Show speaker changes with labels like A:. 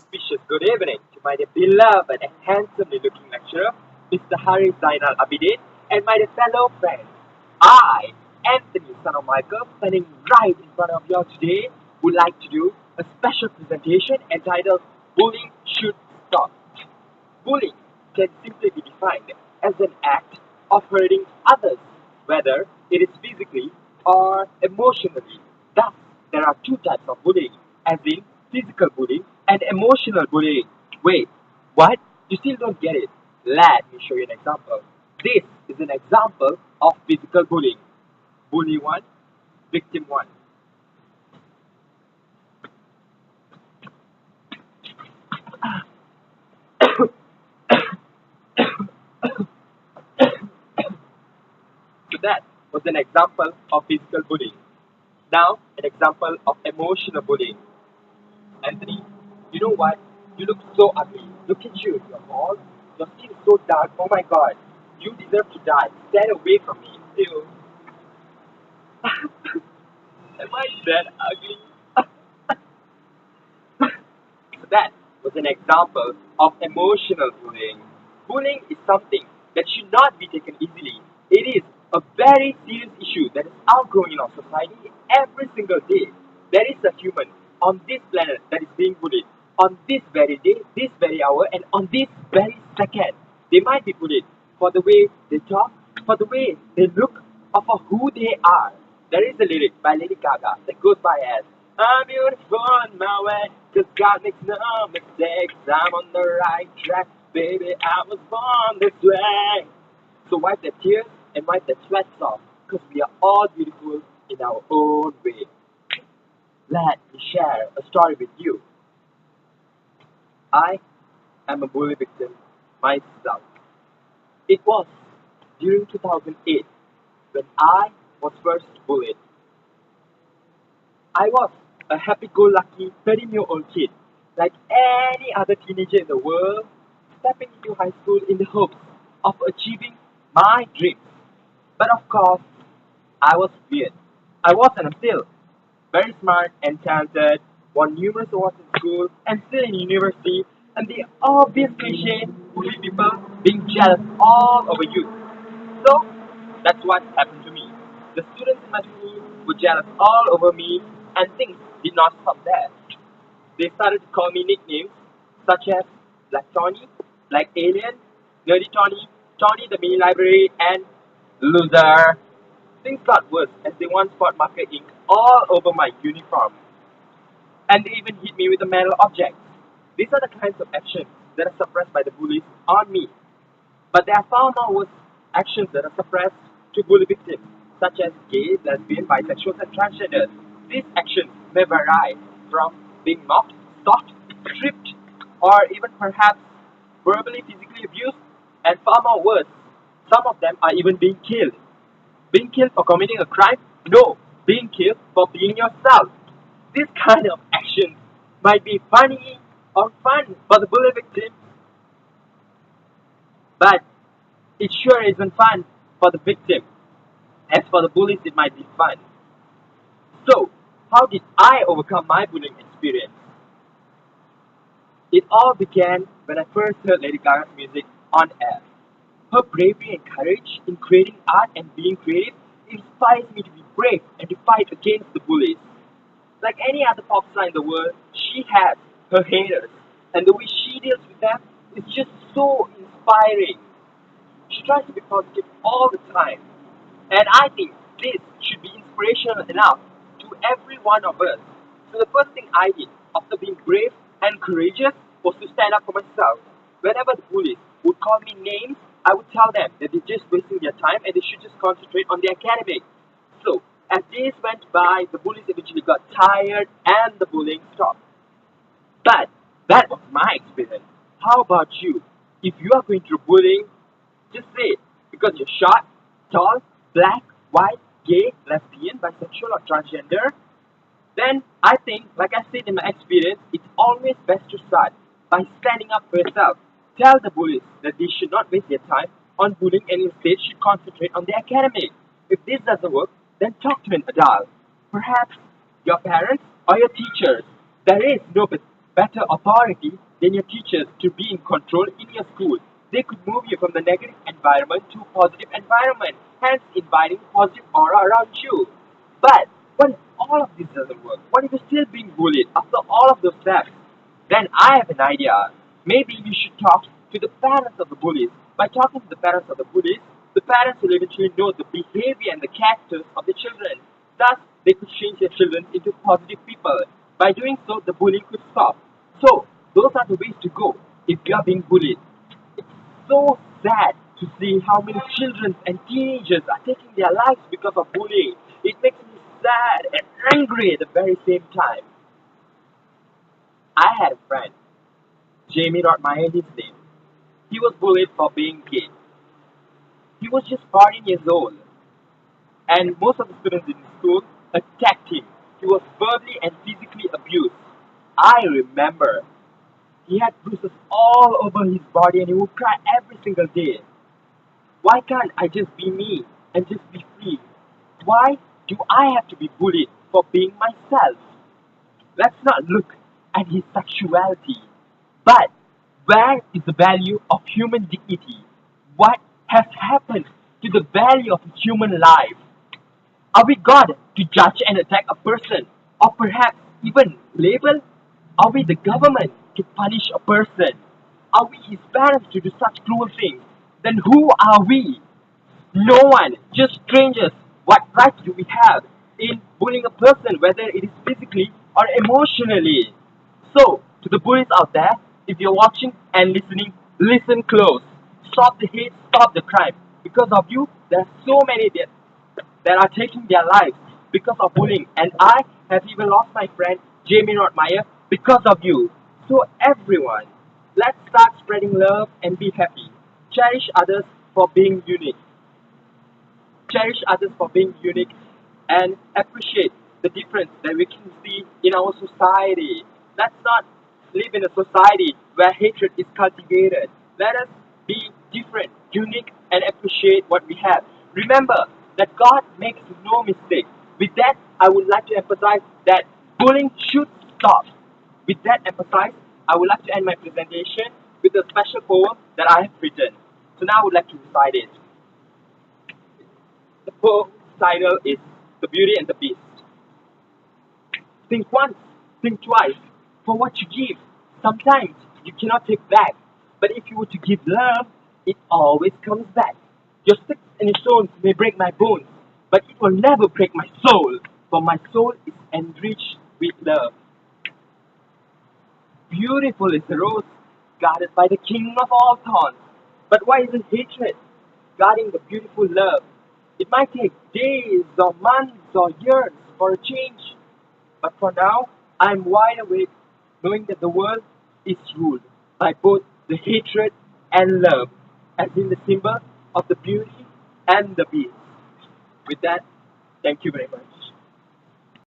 A: auspicious good evening to my dear beloved and handsomely looking lecturer, Mr. Hari Zainal Abidin, and my dear fellow friends. I, Anthony, son of Michael, standing right in front of you all today, would like to do a special presentation entitled Bullying Should Stop. Bullying can simply be defined as an act of hurting others, whether it is physically or emotionally. Thus, there are two types of bullying, as in physical bullying and emotional bullying. Wait, what? You still don't get it? Let me show you an example. This is an example of physical bullying. Bully 1, victim 1. So that was an example of physical bullying. Now, an example of emotional bullying. Anthony, you know what? You look so ugly. Look at you. You're bald. Your skin is so dark. Oh my god. You deserve to die. Stand away from me. Ew. Am I that ugly? So that was an example of emotional bullying. Bullying is something that should not be taken easily. It is a very serious issue that is outgrowing in our society every single day. There is a human on this planet that is being bullied on this very day, this very hour, and on this very second. They might be bullied for the way they talk, for the way they look, or for who they are. There is a lyric by Lady Gaga that goes by as I'm beautiful on my way, 'cause God makes no mistakes. I'm on the right track, baby, I was born this way. So wipe the tears and wipe the sweats off, 'cause we are all beautiful in our own way. Let me share a story with you. I am a bully victim myself. It was during 2008 when I was first bullied. I was a happy-go-lucky 13-year-old kid, like any other teenager in the world, stepping into high school in the hopes of achieving my dreams. But of course, I was weird. I was and I'm still very smart and talented, won numerous awards in school and still in university, and the obvious cliche, bully people being jealous all over you. So, that's what happened to me. The students in my school were jealous all over me, and things did not stop there. They started to call me nicknames such as Black Tony, Black Alien, Nerdy Tony, Tony the Mini Library, and Loser. Things got worse as they once poured marker ink all over my uniform. And they even hit me with a metal object. These are the kinds of actions that are suppressed by the bullies on me. But there are far more worse actions that are suppressed to bully victims, such as gay, lesbian, bisexual, and transgender. These actions may vary from being mocked, stalked, stripped, or even perhaps verbally, physically abused, and far more worse, some of them are even being killed. Being killed for committing a crime? No, being killed for being yourself. This kind of actions might be funny or fun for the bully victim, but it sure isn't fun for the victim. As for the bullies, it might be fun. So, how did I overcome my bullying experience? It all began when I first heard Lady Gaga's music on air. Her bravery and courage in creating art and being creative inspires me to be brave and to fight against the bullies. Like any other pop star in the world, she has her haters, and the way she deals with them is just so inspiring. She tries to be positive all the time, and I think this should be inspirational enough to every one of us. So the first thing I did after being brave and courageous was to stand up for myself. Whenever the bullies would call me names, I would tell them that they're just wasting their time and they should just concentrate on their academics. So, as days went by, the bullies eventually got tired and the bullying stopped. But that was my experience. How about you? If you are going through bullying, just say it. Because you're short, tall, black, white, gay, lesbian, bisexual, or transgender, then I think, like I said in my experience, it's always best to start by standing up for yourself. Tell the bullies that they should not waste their time on bullying and instead should concentrate on their academics. If this doesn't work, then talk to an adult. Perhaps your parents or your teachers. There is no better authority than your teachers to be in control in your school. They could move you from the negative environment to positive environment, hence inviting positive aura around you. But what if all of this doesn't work? What if you're still being bullied after all of those steps? Then I have an idea. Maybe you should talk to the parents of the bullies. By talking to the parents of the bullies, the parents will eventually know the behavior and the characters of the children. Thus, they could change their children into positive people. By doing so, the bullying could stop. So, those are the ways to go if you are being bullied. It's so sad to see how many children and teenagers are taking their lives because of bullying. It makes me sad and angry at the very same time. I had a friend, Jamie Rodemeyer, his name. He was bullied for being gay. He was just 14 years old, and most of the students in the school attacked him. He was verbally and physically abused. I remember he had bruises all over his body and he would cry every single day. Why can't I just be me and just be free? Why do I have to be bullied for being myself? Let's not look at his sexuality, but where is the value of human dignity? What has happened to the value of human life? Are we God to judge and attack a person, or perhaps even label? Are we the government to punish a person? Are we his parents to do such cruel things? Then who are we? No one, just strangers. What right do we have in bullying a person, whether it is physically or emotionally? So, to the bullies out there, if you're watching and listening, listen close. Stop the hate, stop the crime. Because of you, there are so many that are taking their lives because of bullying. And I have even lost my friend, Jamie Rodemeyer, because of you. So, everyone, let's start spreading love and be happy. Cherish others for being unique. Cherish others for being unique and appreciate the difference that we can see in our society. Let's not live in a society where hatred is cultivated. Let us be different, unique, and appreciate what we have. Remember that God makes no mistake. With that, I would like to emphasize that bullying should stop. With that emphasized, I would like to end my presentation with a special poem that I have written. So now I would like to recite it. The poem's title is The Beauty and the Beast. Think once, think twice, for what you give. Sometimes you cannot take back, but if you were to give love, it always comes back. Your sticks and your stones may break my bones, but it will never break my soul, for my soul is enriched with love. Beautiful is the rose, guarded by the king of all thorns. But why isn't hatred guarding the beautiful love? It might take days or months or years for a change. But for now, I am wide awake, knowing that the world is ruled by both the hatred and love, as in the symbol of the beauty and the beast. With that, thank you very much.